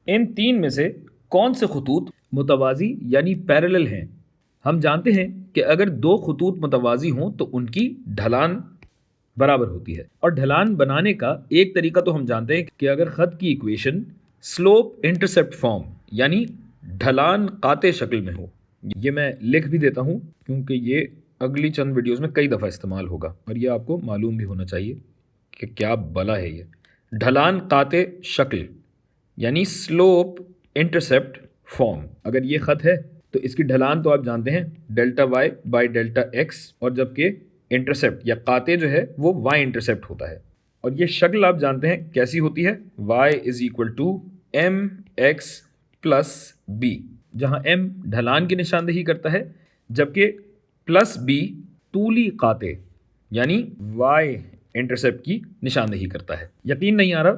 इन तीन में से कौन से खतूत मुतवाज़ी यानी पैरेलल हैं? हम जानते हैं कि अगर दो खतूत मुतवाज़ी हों तो उनकी ढलान बराबर होती है, और ढलान बनाने का एक तरीका तो हम जानते हैं कि अगर ख़त की इक्वेशन स्लोप इंटरसेप्ट फॉर्म यानी ढलान काते शक्ल में हो। ये मैं लिख भी देता हूँ क्योंकि ये अगली चंद वीडियोस में कई दफ़ा इस्तेमाल होगा और ये आपको मालूम भी होना चाहिए कि क्या बला है ये। ढलान काते शक्ल यानी स्लोप इंटरसेप्ट फॉर्म, अगर ये ख़त है तो इसकी ढलान तो आप जानते हैं delta y by delta x, और जबकि इंटरसेप्ट या काते जो है वो वाई इंटरसेप्ट होता है। और ये शक्ल आप जानते हैं कैसी होती है, y is equal to m x plus b, जहाँ m ढलान की निशानदेही करता है जबकि प्लस b तूली काते यानी y इंटरसेप्ट की निशानदेही करता है। यकीन नहीं आ रहा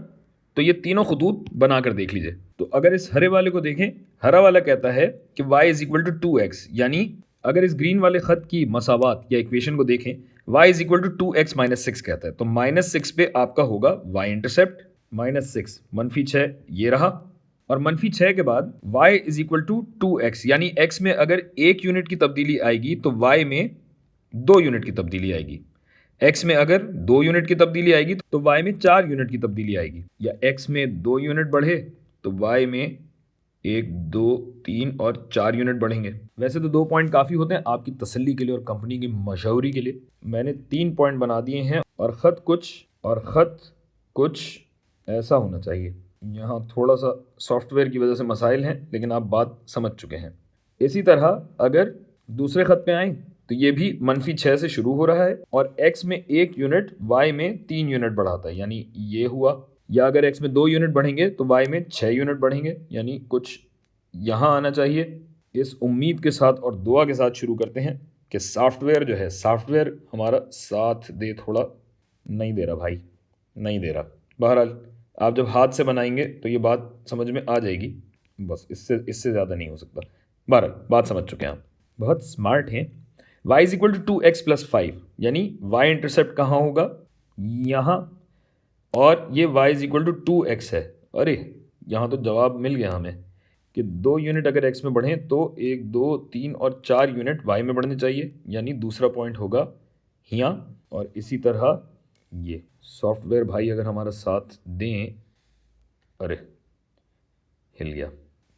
तो ये तीनों खतूत बनाकर देख लीजिए। तो अगर इस हरे वाले को देखें, हरा वाला कहता है कि y is equal to 2x, यानी अगर इस ग्रीन वाले ख़त की मसावात या इक्वेशन को देखें y is equal to 2x minus 6 कहता है, तो माइनस 6 पे आपका होगा y इंटरसेप्ट, माइनस 6 -6 ये रहा, और -6 के बाद y is equal to 2x, यानी x में अगर 1 यूनिट की तब्दीली आएगी तो y में 2 यूनिट की तब्दीली आएगी, x में अगर 2 यूनिट की तब्दीली आएगी तो y में 4 यूनिट की तब्दीली आएगी, या x में 2 यूनिट बढ़े तो y में 1 2 3 और 4 यूनिट बढ़ेंगे। वैसे तो 2 पॉइंट काफ़ी होते हैं, आपकी तसल्ली के लिए और कंपनी की मशहूरी के लिए मैंने 3 पॉइंट बना दिए हैं, और ख़त कुछ ऐसा होना चाहिए। यहाँ थोड़ा सा सॉफ्टवेयर की वजह से मसाइल हैं, लेकिन आप बात समझ चुके हैं। इसी तरह अगर दूसरे ख़त पे आएँ तो ये भी -6 से शुरू हो रहा है और x में 1 यूनिट y में 3 यूनिट बढ़ाता है, यानी ये हुआ। या अगर x में 2 यूनिट बढ़ेंगे तो y में 6 यूनिट बढ़ेंगे, यानी कुछ यहाँ आना चाहिए। इस उम्मीद के साथ और दुआ के साथ शुरू करते हैं कि सॉफ्टवेयर जो है, सॉफ्टवेयर हमारा साथ दे, थोड़ा नहीं दे रहा भाई, नहीं दे रहा। बहरहाल आप जब हाथ से बनाएंगे तो ये बात समझ में आ जाएगी, बस इससे ज़्यादा नहीं हो सकता। बहरहाल बात समझ चुके हैं आप, बहुत स्मार्ट हैं। y is equal to 2x plus 5, यानी y इंटरसेप्ट कहाँ होगा, यहाँ, और ये y is equal to 2x है। अरे यहाँ तो जवाब मिल गया हमें कि 2 यूनिट अगर x में बढ़ें तो 1 2 3 और 4 यूनिट y में बढ़ने चाहिए, यानी दूसरा पॉइंट होगा यहाँ। और इसी तरह ये सॉफ्टवेयर भाई अगर हमारा साथ दें, अरे हिल गया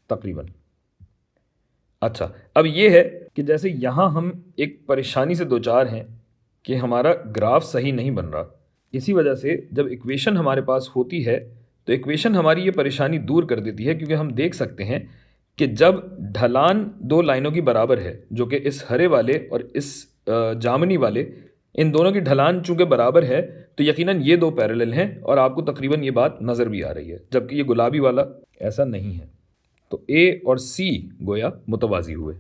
तकरीबन। अच्छा, अब ये है कि जैसे यहाँ हम एक परेशानी से दो चार हैं कि हमारा ग्राफ सही नहीं बन रहा, इसी वजह से जब इक्वेशन हमारे पास होती है तो इक्वेशन हमारी ये परेशानी दूर कर देती है, क्योंकि हम देख सकते हैं कि जब ढलान दो लाइनों की बराबर है, जो कि इस हरे वाले और इस जामनी वाले, इन दोनों की ढलान चूंकि बराबर है तो यकीनन ये दो पैरेलल हैं, और आपको तकरीबन ये बात नज़र भी आ रही है, जबकि ये गुलाबी वाला ऐसा नहीं है। तो ए और सी गोया मुतवाज़ी हुए।